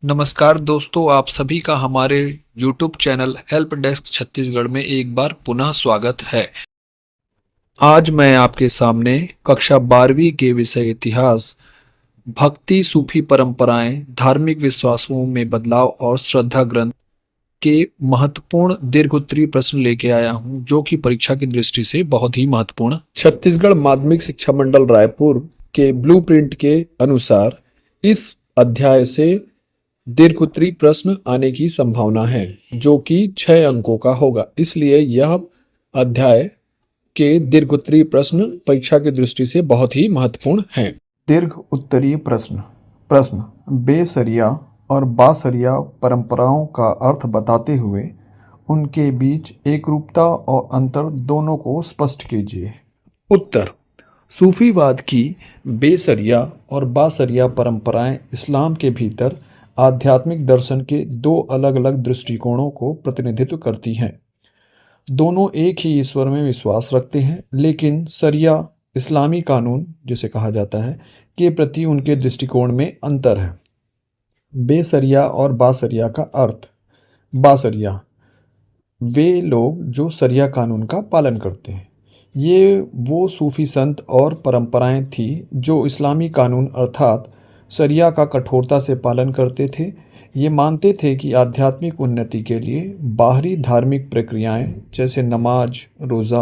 नमस्कार दोस्तों, आप सभी का हमारे YouTube channel help desk Chhattisgarh में एक बार पुनः स्वागत है। आज मैं आपके सामने कक्षा 12वीं के विषय इतिहास, भक्ति, सूफी परंपराएं, धार्मिक विश्वासों में बदलाव और श्रद्धा ग्रंथ के महत्वपूर्ण दीर्घोत्तरीय प्रश्न लेके आया हूं, जो कि परीक्षा की दृष्टि से बहुत ही महत्वपूर्ण। छत्तीसगढ़ माध्यमिक शिक्षा मंडल रायपुर के ब्लूप्रिंट के अनुसार इस अध्याय से दीर्घोत्तरीय प्रश्न आने की संभावना है, जो कि 6 अंकों का होगा। इसलिए यह अध्याय के दीर्घोत्तरीय प्रश्न परीक्षा की दृष्टि से बहुत ही महत्वपूर्ण हैं। दीर्घ उत्तरीय प्रश्न। प्रश्न: बेसरिया और बासरिया परंपराओं का अर्थ बताते हुए उनके बीच एकरूपता और अंतर दोनों को स्पष्ट कीजिए। उत्तर: सूफीवाद की बेसरिया और बासरिया परंपराएं इस्लाम के भीतर आध्यात्मिक दर्शन के दो अलग अलग दृष्टिकोणों को प्रतिनिधित्व करती हैं। दोनों एक ही ईश्वर में विश्वास रखते हैं, लेकिन सरिया इस्लामी कानून जिसे कहा जाता है के प्रति उनके दृष्टिकोण में अंतर है। बेसरिया और बासरिया का अर्थ: बासरिया वे लोग जो सरिया कानून का पालन करते हैं। ये वो सूफी संत और परंपराएं थी जो इस्लामी कानून अर्थात शरिया का कठोरता से पालन करते थे। ये मानते थे कि आध्यात्मिक उन्नति के लिए बाहरी धार्मिक प्रक्रियाएं जैसे नमाज, रोज़ा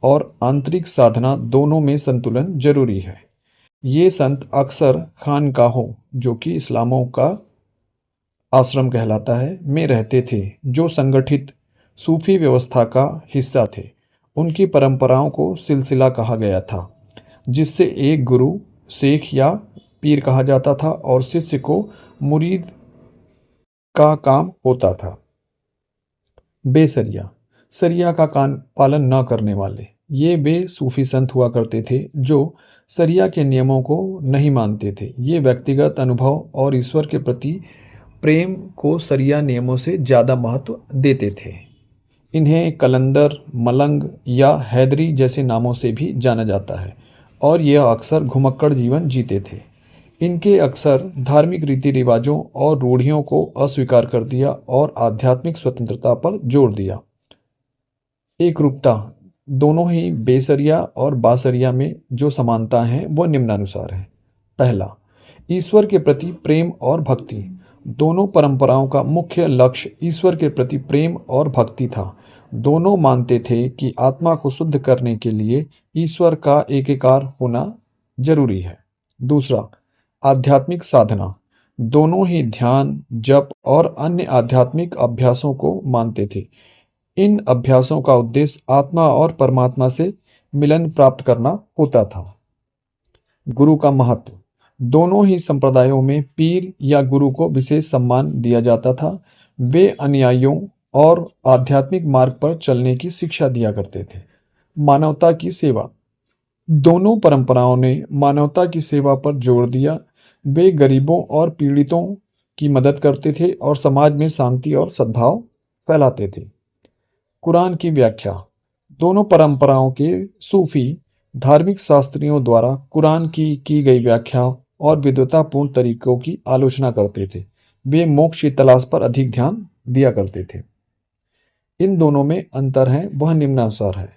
और आंतरिक साधना दोनों में संतुलन जरूरी है। ये संत अक्सर खानकाहों, जो कि इस्लामों का आश्रम कहलाता है, में रहते थे, जो संगठित सूफी व्यवस्था का हिस्सा थे। उनकी परंपराओं को सिलसिला कहा गया था, जिससे एक गुरु शेख या पीर कहा जाता था और शिष्य को मुरीद का काम होता था। बेसरिया सरिया का कान पालन न करने वाले ये वे सूफी संत हुआ करते थे जो सरिया के नियमों को नहीं मानते थे। ये व्यक्तिगत अनुभव और ईश्वर के प्रति प्रेम को सरिया नियमों से ज़्यादा महत्व देते थे। इन्हें कलंदर, मलंग या हैदरी जैसे नामों से भी जाना जाता है और यह अक्सर घुमक्कड़ जीवन जीते थे। इनके अक्सर धार्मिक रीति रिवाजों और रूढ़ियों को अस्वीकार कर दिया और आध्यात्मिक स्वतंत्रता पर जोर दिया। एकरूपता: दोनों ही बेसरिया और बासरिया में जो समानता है वो निम्नानुसार है। पहला, ईश्वर के प्रति प्रेम और भक्ति। दोनों परंपराओं का मुख्य लक्ष्य ईश्वर के प्रति प्रेम और भक्ति था। दोनों मानते थे कि आत्मा को शुद्ध करने के लिए ईश्वर का एकीकार होना जरूरी है। दूसरा, आध्यात्मिक साधना। दोनों ही ध्यान, जप और अन्य आध्यात्मिक अभ्यासों को मानते थे। इन अभ्यासों का उद्देश्य आत्मा और परमात्मा से मिलन प्राप्त करना होता था। गुरु का महत्व: दोनों ही संप्रदायों में पीर या गुरु को विशेष सम्मान दिया जाता था। वे अनुयायियों और आध्यात्मिक मार्ग पर चलने की शिक्षा दिया करते थे। मानवता की सेवा: दोनों परंपराओं ने मानवता की सेवा पर जोर दिया। वे गरीबों और पीड़ितों की मदद करते थे और समाज में शांति और सद्भाव फैलाते थे। कुरान की व्याख्या: दोनों परंपराओं के सूफी धार्मिक शास्त्रियों द्वारा कुरान की गई व्याख्या और विद्वतापूर्ण तरीकों की आलोचना करते थे। वे मोक्ष की तलाश पर अधिक ध्यान दिया करते थे। इन दोनों में अंतर है वह निम्नानुसार है।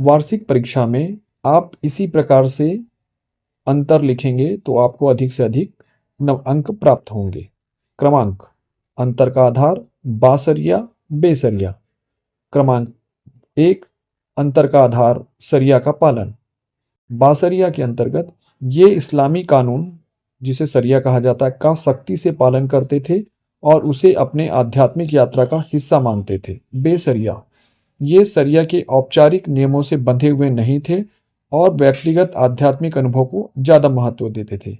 वार्षिक परीक्षा में आप इसी प्रकार से अंतर लिखेंगे तो आपको अधिक से अधिक अंक प्राप्त होंगे। क्रमांक: अंतर का आधार बासरिया, बेसरिया। क्रमांक 1, अंतर का आधार सरिया का पालन। बासरिया के अंतर्गत ये इस्लामी कानून जिसे सरिया कहा जाता है का सख्ती से पालन करते थे और उसे अपने आध्यात्मिक यात्रा का हिस्सा मानते थे। बेसरिया ये सरिया के औपचारिक नियमों से बंधे हुए नहीं थे और व्यक्तिगत आध्यात्मिक अनुभव को ज़्यादा महत्व देते थे।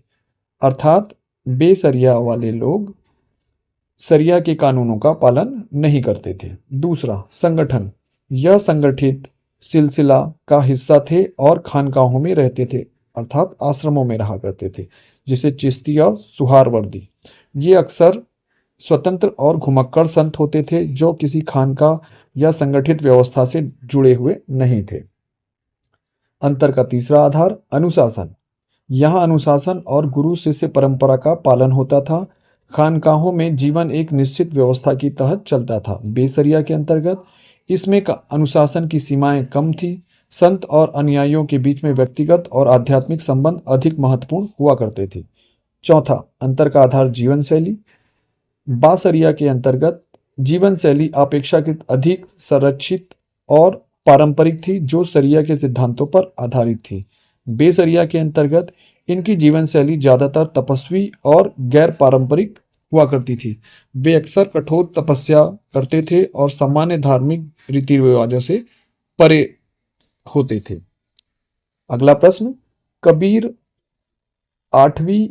अर्थात बेसरिया वाले लोग सरिया के कानूनों का पालन नहीं करते थे। दूसरा, संगठन। यह संगठित सिलसिला का हिस्सा थे और खानकाहों में रहते थे, अर्थात आश्रमों में रहा करते थे, जिसे चिश्ती और सुहारवर्दी। ये अक्सर स्वतंत्र और घुमक्कड़ संत होते थे जो किसी खानका या संगठित व्यवस्था से जुड़े हुए नहीं थे। अंतर का तीसरा आधार अनुशासन। यहाँ अनुशासन और गुरु शिष्य परंपरा का पालन होता था। खानकाहों में जीवन एक निश्चित व्यवस्था की तहत चलता था। बेसरिया के अंतर्गत इसमें का अनुशासन की सीमाएं कम थी। संत और अनुयायियों के बीच में व्यक्तिगत और आध्यात्मिक संबंध अधिक महत्वपूर्ण हुआ करते थे। चौथा, अंतर का आधार जीवन शैली। बासरिया के अंतर्गत जीवन शैली अपेक्षाकृत अधिक संरक्षित और पारंपरिक थी, जो सरिया के सिद्धांतों पर आधारित थी। बेसरिया के अंतर्गत इनकी जीवन शैली ज्यादातर तपस्वी और गैर पारंपरिक हुआ करती थी। वे अक्सर कठोर तपस्या करते थे और सामान्य धार्मिक रीति रिवाजों से परे होते थे। अगला प्रश्न, कबीर आठवीं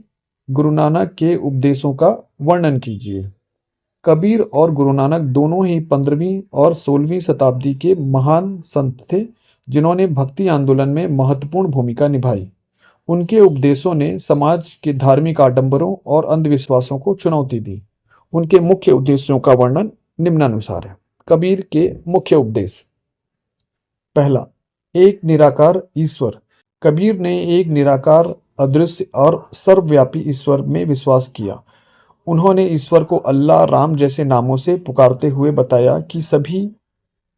गुरु नानक के उपदेशों का वर्णन कीजिए। कबीर और गुरु नानक दोनों ही 15वीं और 16वीं शताब्दी के महान संत थे, जिन्होंने भक्ति आंदोलन में महत्वपूर्ण भूमिका निभाई। उनके उपदेशों ने समाज के धार्मिक आडंबरों और अंधविश्वासों को चुनौती दी। उनके मुख्य उद्देश्यों का वर्णन निम्नानुसार है। कबीर के मुख्य उपदेश। पहला, एक निराकार ईश्वर। कबीर ने एक निराकार, अदृश्य और सर्वव्यापी ईश्वर में विश्वास किया। उन्होंने ईश्वर को अल्लाह, राम जैसे नामों से पुकारते हुए बताया कि सभी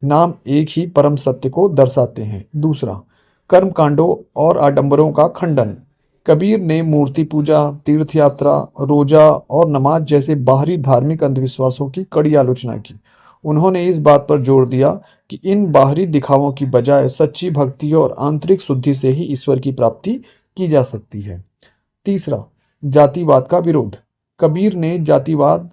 नाम एक ही परम सत्य को दर्शाते हैं। दूसरा, कर्म कांडों और आडंबरों का खंडन। कबीर ने मूर्ति पूजा, तीर्थ यात्रा, रोजा और नमाज जैसे बाहरी धार्मिक अंधविश्वासों की कड़ी आलोचना की। उन्होंने इस बात पर जोर दिया कि इन बाहरी दिखावों की बजाय सच्ची भक्ति और आंतरिक शुद्धि से ही ईश्वर की प्राप्ति की जा सकती है। तीसरा, जातिवाद का विरोध। कबीर ने जातिवाद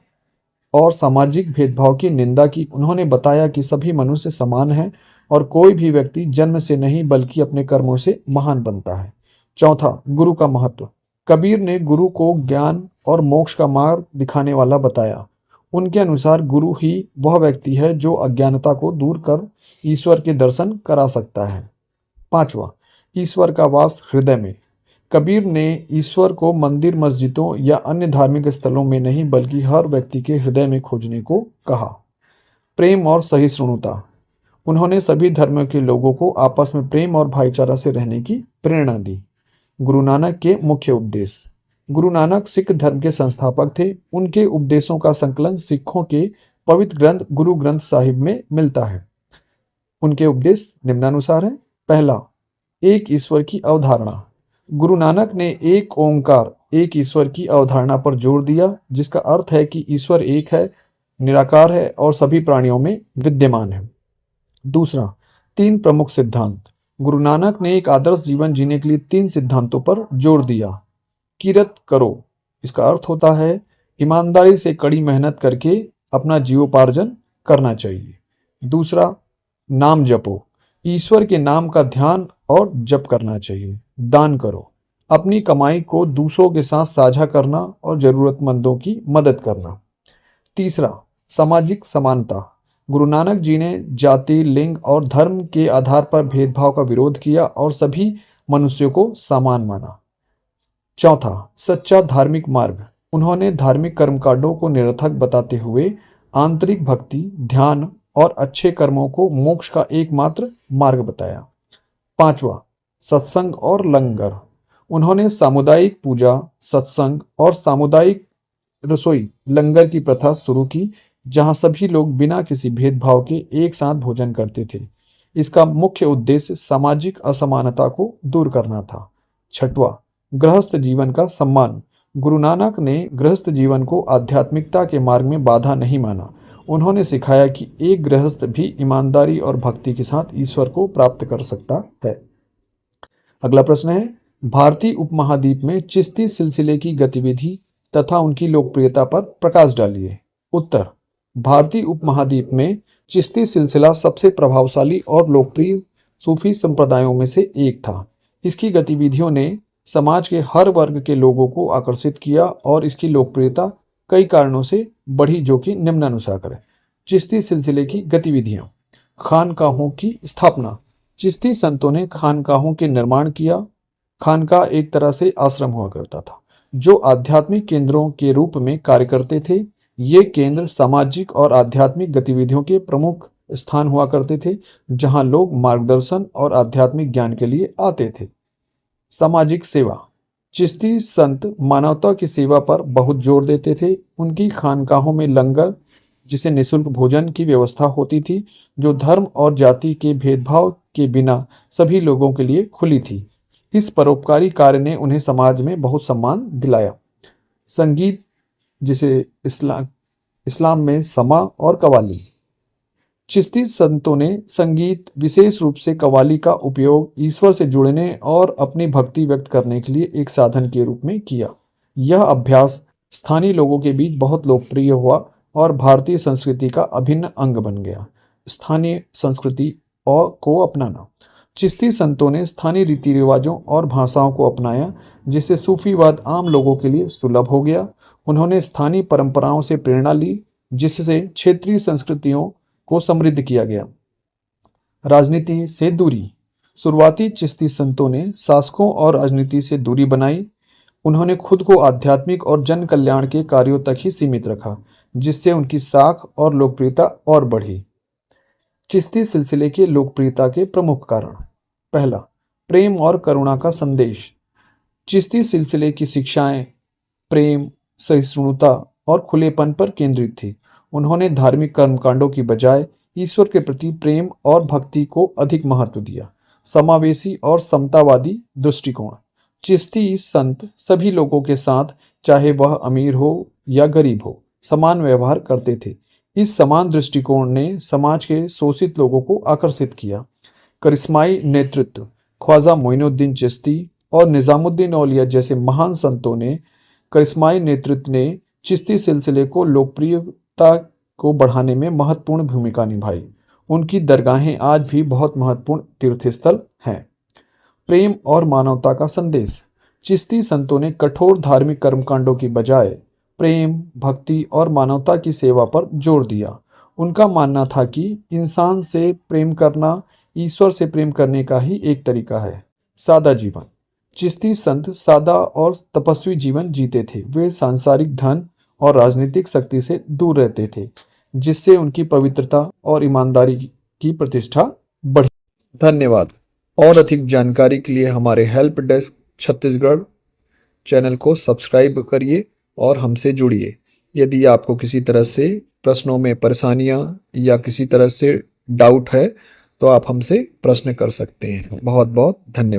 और सामाजिक भेदभाव की निंदा की। उन्होंने बताया कि सभी मनुष्य समान हैं और कोई भी व्यक्ति जन्म से नहीं बल्कि अपने कर्मों से महान बनता है। चौथा, गुरु का महत्व। कबीर ने गुरु को ज्ञान और मोक्ष का मार्ग दिखाने वाला बताया। उनके अनुसार गुरु ही वह व्यक्ति है जो अज्ञानता को दूर कर ईश्वर के दर्शन करा सकता है। पांचवा, ईश्वर का वास हृदय में। कबीर ने ईश्वर को मंदिर, मस्जिदों या अन्य धार्मिक स्थलों में नहीं बल्कि हर व्यक्ति के हृदय में खोजने को कहा। प्रेम और सहिष्णुता। उन्होंने सभी धर्मों के लोगों को आपस में प्रेम और भाईचारा से रहने की प्रेरणा दी। गुरु नानक के मुख्य उपदेश। गुरु नानक सिख धर्म के संस्थापक थे। उनके उपदेशों का संकलन सिखों के पवित्र ग्रंथ गुरु ग्रंथ साहिब में मिलता है। उनके उपदेश निम्नानुसार है। पहला, एक ईश्वर की अवधारणा। गुरु नानक ने एक ओंकार, एक ईश्वर की अवधारणा पर जोर दिया, जिसका अर्थ है कि ईश्वर एक है, निराकार है और सभी प्राणियों में विद्यमान है। दूसरा, तीन प्रमुख सिद्धांत। गुरु नानक ने एक आदर्श जीवन जीने के लिए 3 सिद्धांतों पर जोर दिया। किरत करो, इसका अर्थ होता है ईमानदारी से कड़ी मेहनत करके अपना जीवोपार्जन करना चाहिए। दूसरा, नाम जपो, ईश्वर के नाम का ध्यान और जप करना चाहिए। दान करो, अपनी कमाई को दूसरों के साथ साझा करना और जरूरतमंदों की मदद करना। तीसरा, सामाजिक समानता। गुरु नानक जी ने जाति, लिंग और धर्म के आधार पर भेदभाव का विरोध किया और सभी मनुष्यों को समान माना। चौथा, सच्चा धार्मिक मार्ग। उन्होंने धार्मिक कर्मकांडों को निरर्थक बताते हुए आंतरिक भक्ति, ध्यान और अच्छे कर्मों को मोक्ष का एकमात्र मार्ग बताया। पांचवा, सत्संग और लंगर। उन्होंने सामुदायिक पूजा, सत्संग और सामुदायिक रसोई लंगर की प्रथा शुरू की, जहां सभी लोग बिना किसी भेदभाव के एक साथ भोजन करते थे। इसका मुख्य उद्देश्य सामाजिक असमानता को दूर करना था। छठवां, गृहस्थ जीवन का सम्मान। गुरु नानक ने गृहस्थ जीवन को आध्यात्मिकता के मार्ग में बाधा नहीं माना। उन्होंने सिखाया कि एक गृहस्थ भी ईमानदारी और भक्ति के साथ ईश्वर को प्राप्त कर सकता है। अगला प्रश्न है, भारतीय उपमहाद्वीप में चिश्ती सिलसिले की गतिविधि तथा उनकी लोकप्रियता पर प्रकाश डालिए। उत्तर, भारतीय उपमहाद्वीप में चिश्ती सिलसिला सबसे प्रभावशाली और लोकप्रिय सूफी संप्रदायों में से एक था। इसकी गतिविधियों ने समाज के हर वर्ग के लोगों को आकर्षित किया और इसकी लोकप्रियता कई कारणों से बढ़ी, जो कि निम्नानुसार है। चिश्ती सिलसिले की गतिविधियां। खानकाहों की स्थापना। चिश्ती संतों ने खानकाहों के निर्माण किया। खानकाह एक तरह से आश्रम हुआ करता था, जो आध्यात्मिक केंद्रों के रूप में कार्य करते थे। ये केंद्र सामाजिक और आध्यात्मिक गतिविधियों के प्रमुख स्थान हुआ करते थे, जहां लोग मार्गदर्शन और आध्यात्मिक ज्ञान के लिए आते थे। सामाजिक सेवा। चिश्ती संत मानवता की सेवा पर बहुत जोर देते थे। उनकी खानकाहों में लंगर, जिसे निःशुल्क भोजन की व्यवस्था होती थी, जो धर्म और जाति के भेदभाव के बिना सभी लोगों के लिए खुली थी। इस परोपकारी कार्य ने उन्हें समाज में बहुत सम्मान दिलाया। संगीत, जिसे इस्लाम में समा और कव्वाली। चिश्ती संतों ने संगीत, विशेष रूप से कव्वाली का उपयोग ईश्वर से जुड़ने और अपनी भक्ति व्यक्त करने के लिए एक साधन के रूप में किया। यह अभ्यास स्थानीय लोगों के बीच बहुत लोकप्रिय हुआ और भारतीय संस्कृति का अभिन्न अंग बन गया। स्थानीय संस्कृति और को अपनाना। चिश्ती संतों ने स्थानीय रीति रिवाजों और भाषाओं को अपनाया, जिससे सूफीवाद आम लोगों के लिए सुलभ हो गया। उन्होंने स्थानीय परंपराओं से प्रेरणा ली, जिससे क्षेत्रीय संस्कृतियों को समृद्ध किया गया। राजनीति से दूरी। शुरुआती चिश्ती संतों ने शासकों और राजनीति से दूरी बनाई। उन्होंने खुद को आध्यात्मिक और जन कल्याण के कार्यों तक ही सीमित रखा, जिससे उनकी साख और लोकप्रियता और बढ़ी। चिश्ती सिलसिले की लोकप्रियता के प्रमुख कारण। पहला, प्रेम और करुणा का संदेश। चिश्ती सिलसिले की शिक्षाएं प्रेम, सहिष्णुता और खुलेपन पर केंद्रित थी। उन्होंने धार्मिक कर्मकांडों की बजाय ईश्वर के प्रति प्रेम और भक्ति को अधिक महत्व दिया। समावेशी और समतावादी दृष्टिकोण। चिश्ती संत सभी लोगों के साथ, चाहे वह अमीर हो या गरीब हो, समान व्यवहार करते थे। इस समान दृष्टिकोण ने समाज के शोषित लोगों को आकर्षित किया। करिश्माई नेतृत्व। ख्वाजा मोइनुद्दीन चिश्ती और निजामुद्दीन औलिया जैसे महान संतों ने करिश्माई नेतृत्व ने चिश्ती सिलसिले को लोकप्रियता को बढ़ाने में महत्वपूर्ण भूमिका निभाई। उनकी दरगाहें आज भी बहुत महत्वपूर्ण तीर्थस्थल हैं। प्रेम और मानवता का संदेश। चिश्ती संतों ने कठोर धार्मिक कर्मकांडों की बजाय प्रेम, भक्ति और मानवता की सेवा पर जोर दिया। उनका मानना था कि इंसान से प्रेम करना ईश्वर से प्रेम करने का ही एक तरीका है। सादा जीवन। चिश्ती संत सादा और तपस्वी जीवन जीते थे। वे सांसारिक धन और राजनीतिक शक्ति से दूर रहते थे, जिससे उनकी पवित्रता और ईमानदारी की प्रतिष्ठा बढ़ी। धन्यवाद। और अधिक जानकारी के लिए हमारे हेल्प डेस्क छत्तीसगढ़ चैनल को सब्सक्राइब करिए और हमसे जुड़िए। यदि आपको किसी तरह से प्रश्नों में परेशानियां या किसी तरह से डाउट है तो आप हमसे प्रश्न कर सकते हैं। बहुत बहुत धन्यवाद।